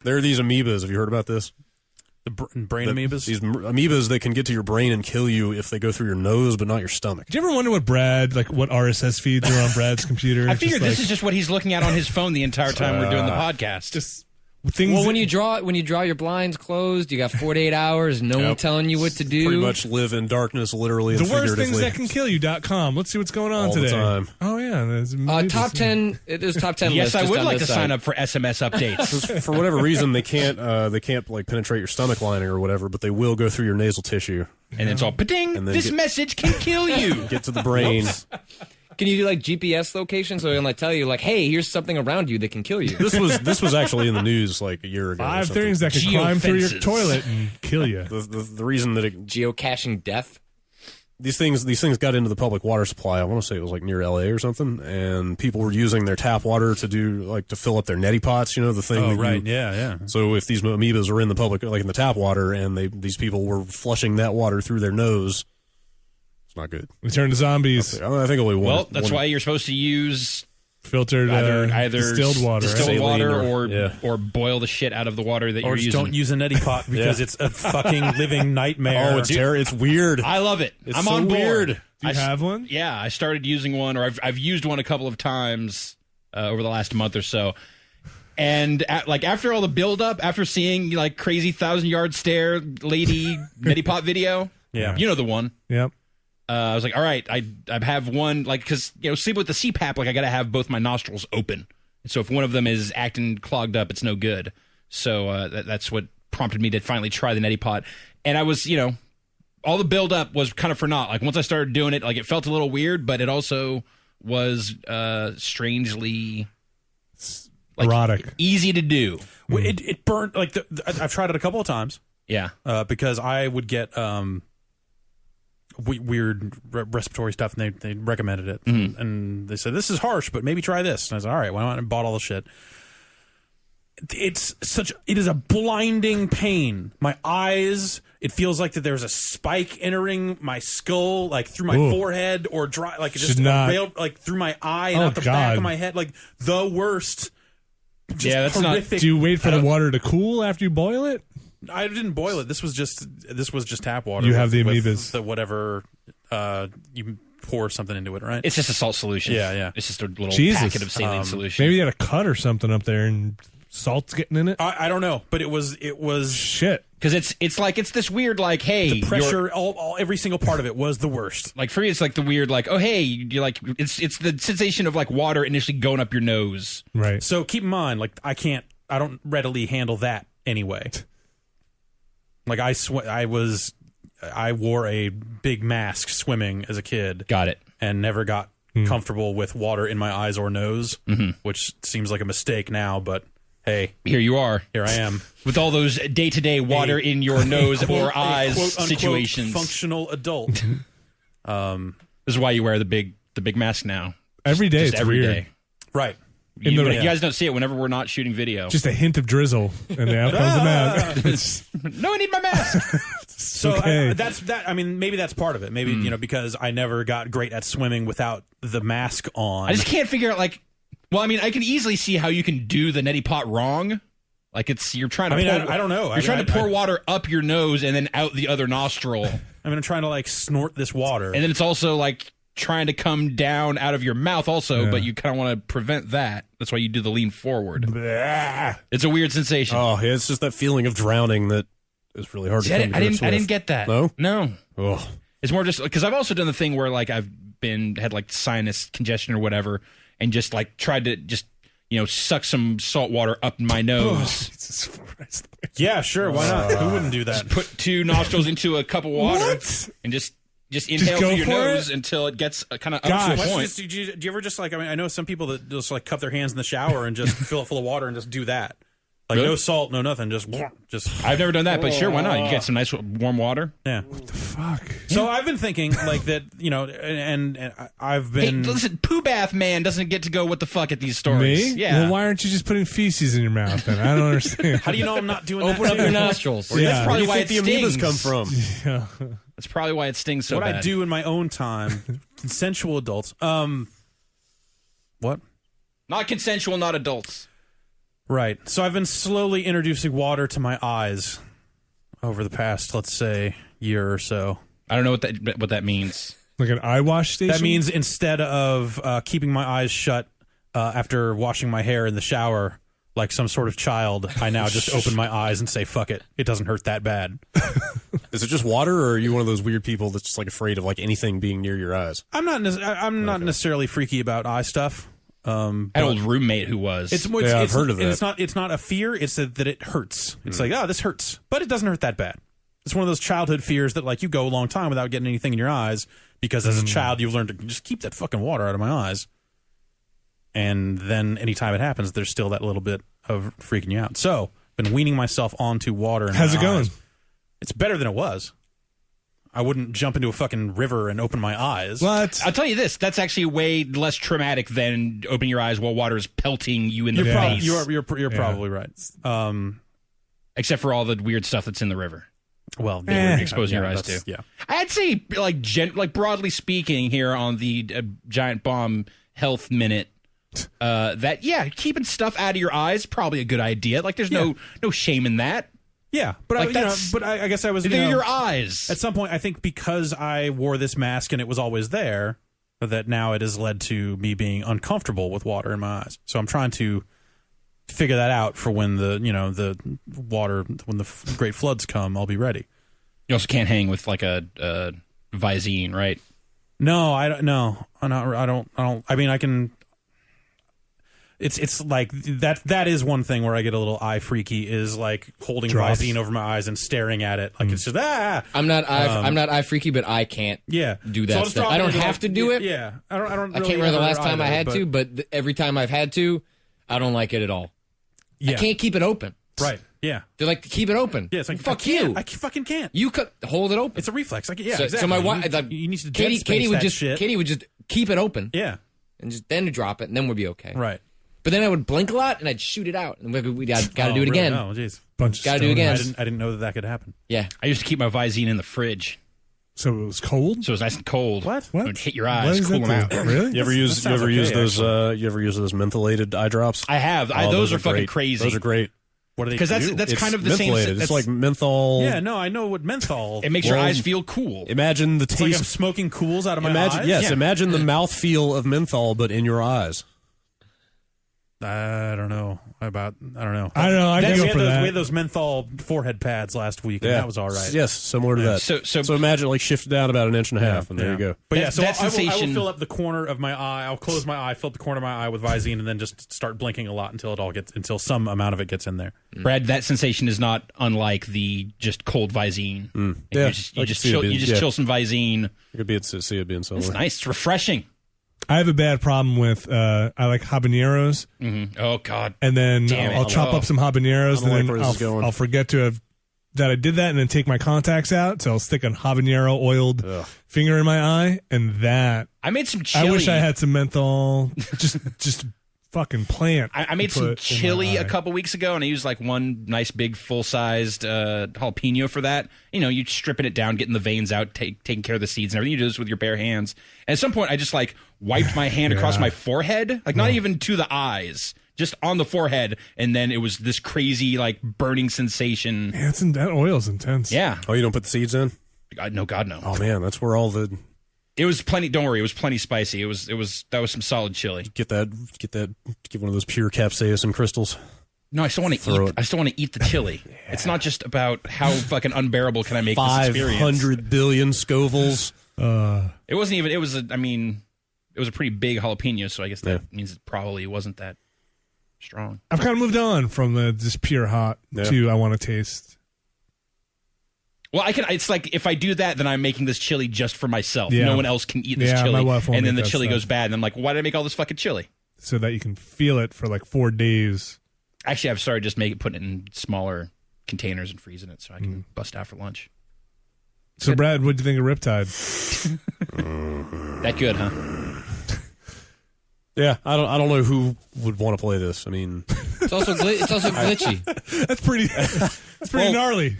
There are these amoebas. Have you heard about this? The brain amoebas? These amoebas that can get to your brain and kill you if they go through your nose, but not your stomach. Do you ever wonder what what RSS feeds are on Brad's computer? I figured this is just what he's looking at on his phone the entire time we're doing the podcast. Just things. Well, when you draw your blinds closed, you got 48 hours. No one telling you what to do. Pretty much live in darkness, literally and the worst figuratively. things that can kill you.com. Let's see what's going on all today. The time. Oh yeah, top 10. There's top 10. Yes, list I would like to site. sign up for SMS updates. For whatever reason, they can't like penetrate your stomach lining or whatever, but they will go through your nasal tissue. And it's all pa-ding. And then This message can kill you. Get to the brain. Can you do like GPS location so it can like tell you like, hey, here's something around you that can kill you? This was actually in the news like a year ago. 5 things that can climb through your toilet and kill you. The reason that Geocaching death. these things got into the public water supply. I want to say it was like near LA or something, and people were using their tap water to fill up their neti pots. You know, the thing. Oh, right. Yeah. So if these amoebas are in the public, like in the tap water, and these people were flushing that water through their nose, it's not good. We turn to zombies. I think only one. Well, that's why you're supposed to use Filtered either distilled water, distilled water, right? or boil the shit out of the water that Or you're just using. don't use a neti pot because it's a fucking living nightmare. Oh, it's weird. I love it. It's I'm so on board. weird. Do you have one? Yeah, I started using one, or I've used one a couple of times over the last month or so. And after all the buildup, after seeing like crazy 1,000-yard stare lady neti pot video, you know the one. Yep. I was like, all right, I have one, like, because, sleep with the CPAP, like, I got to have both my nostrils open. And so if one of them is acting clogged up, it's no good. So that's what prompted me to finally try the neti pot. And I was, all the buildup was kind of for naught. Like, once I started doing it, like, it felt a little weird, but it also was strangely erotic, easy to do. Well, it burned, like, I've tried it a couple of times. Yeah. Because I would get weird respiratory stuff, and they recommended it. Mm-hmm. And they said, this is harsh, but maybe try this. And I said, all right, why not? And bought all the shit. It is a blinding pain. My eyes, it feels like that there's a spike entering my skull, like through my forehead, or like just like through my eye and out the back of my head, like the worst. That's horrific. Not. Do you wait for the water to cool after you boil it? I didn't boil it. This was just tap water. You have the amoebas. The whatever you pour something into it, right? It's just a salt solution. Yeah. It's just a little Jesus. packet of saline solution. Maybe you had a cut or something up there, and salt's getting in it. I don't know, but it was shit. Because it's like, it's this weird, like, hey, the pressure, every single part of it was the worst. Like, for me, it's like the weird, like, oh, hey, you're like, it's the sensation of like water initially going up your nose. Right. So keep in mind, like, I don't readily handle that anyway. Like, I wore a big mask swimming as a kid. Got it. And never got comfortable with water in my eyes or nose, which seems like a mistake now, but hey. Here you are. Here I am. With all those day-to-day water in your nose or eyes situations. Functional adult. This is why you wear the big mask now. Every day, just it's every weird. day. Right. You guys don't see it whenever we're not shooting video. Just a hint of drizzle, and out comes the mask. No, I need my mask. So okay. that's that. I mean, maybe that's part of it. Maybe because I never got great at swimming without the mask on. I just can't figure out, like. Well, I mean, I can easily see how you can do the neti pot wrong. Like, you're trying to. I don't know. You're trying to pour water up your nose and then out the other nostril. I mean, I'm trying to like snort this water, and then it's also like trying to come down out of your mouth also, but you kind of want to prevent that. That's why you do the lean forward. It's a weird sensation. Oh, yeah, it's just that feeling of drowning that is really hard to come to grips with. I didn't get that. No. Oh. It's more just because I've also done the thing where like I've had like sinus congestion or whatever, and just like tried to just suck some salt water up my nose. Jesus Christ. Yeah, sure. Why not? Who wouldn't do that? Just put 2 nostrils into a cup of water and just inhale through your nose until it gets kind of up to a point. Do you ever just like? I mean, I know some people that just like cup their hands in the shower and just fill it full of water and just do that. Like no salt, no nothing, just. I've never done that, but sure, why not? You get some nice warm water. Yeah. What the fuck? So I've been thinking like that, and I've been. Hey, listen, Poo Bath Man doesn't get to go what the fuck at these stories. Me? Yeah. Well, why aren't you just putting feces in your mouth then? I don't understand. How do you know I'm not doing Open that? up your nostrils. That's probably why Where do you it think the stings. amoebas come from? Yeah. That's probably why it stings so what bad. I do in my own time, consensual adults. What? Not consensual, not adults. Right. So I've been slowly introducing water to my eyes over the past, let's say, year or so. I don't know what that means. Like an eye wash station? That means instead of keeping my eyes shut after washing my hair in the shower like some sort of child, I now just open my eyes and say, fuck it. It doesn't hurt that bad. Is it just water, or are you one of those weird people that's just like afraid of like anything being near your eyes? I'm not necessarily freaky about eye stuff. I had an old roommate who was. I've heard of that. It's not a fear. It's that it hurts. It's like, oh, this hurts, but it doesn't hurt that bad. It's one of those childhood fears that like you go a long time without getting anything in your eyes because as a child you've learned to just keep that fucking water out of my eyes. And then anytime it happens, there's still that little bit of freaking you out. So, been weaning myself onto water. How's it going? It's better than it was. I wouldn't jump into a fucking river and open my eyes. What? I'll tell you this: that's actually way less traumatic than opening your eyes while water is pelting you in the face. You're probably right. Except for all the weird stuff that's in the river. Well, exposing your eyes to. Yeah, I'd say like broadly speaking here on the Giant Bomb Health Minute. That keeping stuff out of your eyes probably a good idea. Like there's no shame in that. Yeah, but like I guess I was they're your eyes. At some point, I think because I wore this mask and it was always there, that now it has led to me being uncomfortable with water in my eyes. So I'm trying to figure that out for when the great floods come. I'll be ready. You also can't hang with like a Visine, right? No, I don't. No, I don't. I mean, I can. It's like that is one thing where I get a little eye freaky is like holding Visine over my eyes and staring at it like it's just I'm not eye freaky, but I can't do that stuff. I don't have to do it. Yeah, I don't. I can't remember the last time I had to, but every time I've had to, I don't like it at all. Yeah. I can't keep it open. Right. Yeah. They're like, keep it open. Yeah, it's like fuck you. I fucking can't. You could hold it open. It's a reflex. Like, yeah, so, exactly. So my wife, you need to Katie would just keep it open. Yeah. And just then drop it, and then we'd be okay. Right. But then I would blink a lot, and I'd shoot it out, and we got to do it really? again. Oh, jeez. Got to do it again. I didn't know that could happen. Yeah. I used to keep my Visine in the fridge, So it was cold? so it was nice and cold. What? It would hit your What eyes, does cool that them out. do? Really? You ever use those? You ever use those mentholated eye drops? I have. Those are fucking great. crazy. Those are great. What do they Because do? that's It's kind of the same. mentholated. It's That's, like menthol. Yeah, no, I know what menthol. it makes your Well, eyes feel cool. Imagine the It's like I'm taste. smoking cools out of my eyes. Yes, Yeah. imagine the mouthfeel of menthol, but in your eyes. I don't know. I don't know. I We can go had for those, that. we had those menthol forehead pads last week, and that was all right. Yes, similar to that. So imagine like shift it down about an inch and a half, and there you go. But That- so that I will sensation- fill up the corner of my eye. I'll close my eye, fill up the corner of my eye with Visine, and then just start blinking a lot until some amount of it gets in there. Brad, that sensation is not unlike the just cold Visine. Yeah, You I just can see it being- chill some Visine. It could be see it being It's similar. nice. It's refreshing. I have a bad problem with I like habaneros, Oh God. and then Damn it. I'll chop up some habaneros, I don't and like then where this is going. I'll forget to have that I did that, and then take my contacts out. So I'll stick a habanero oiled finger in my eye, and that I made some chili. I wish I had some menthol, just fucking plant. I made to some put in my chili a eye. couple weeks ago, and I used like one nice big full-sized jalapeno for that. You know, you stripping it down, getting the veins out, taking care of the seeds and everything. You do this with your bare hands. And at some point, I just like wiped my hand across my forehead, like not even to the eyes, just on the forehead, and then it was this crazy like burning sensation. Yeah, that oil's intense. Yeah. Oh, you don't put the seeds in? God, no. Oh man, that's where all the It was plenty. Don't worry, it was plenty spicy. That was some solid chili. get one of those pure capsaicin crystals. No, I still want to Throw eat. it. I still want to eat the chili. It's not just about how fucking unbearable can I make this experience. 500 billion Scovilles. It wasn't even. It was. It was a pretty big jalapeno, so I guess that means it probably wasn't that strong. I've kind of moved on from the just pure hot to I want to taste. Well, I can. It's like if I do that, then I'm making this chili just for myself. Yeah. No one else can eat this Yeah, chili, my wife won't and then make the that chili stuff. goes bad. And I'm like, why did I make all this fucking chili? So that you can feel it for like 4 days. Actually, I've started just putting it in smaller containers and freezing it so I can bust out for lunch. So, Brad, what do you think of Riptide? That good, huh? Yeah, I don't know who would want to play this. I mean, It's also glitchy. That's pretty gnarly.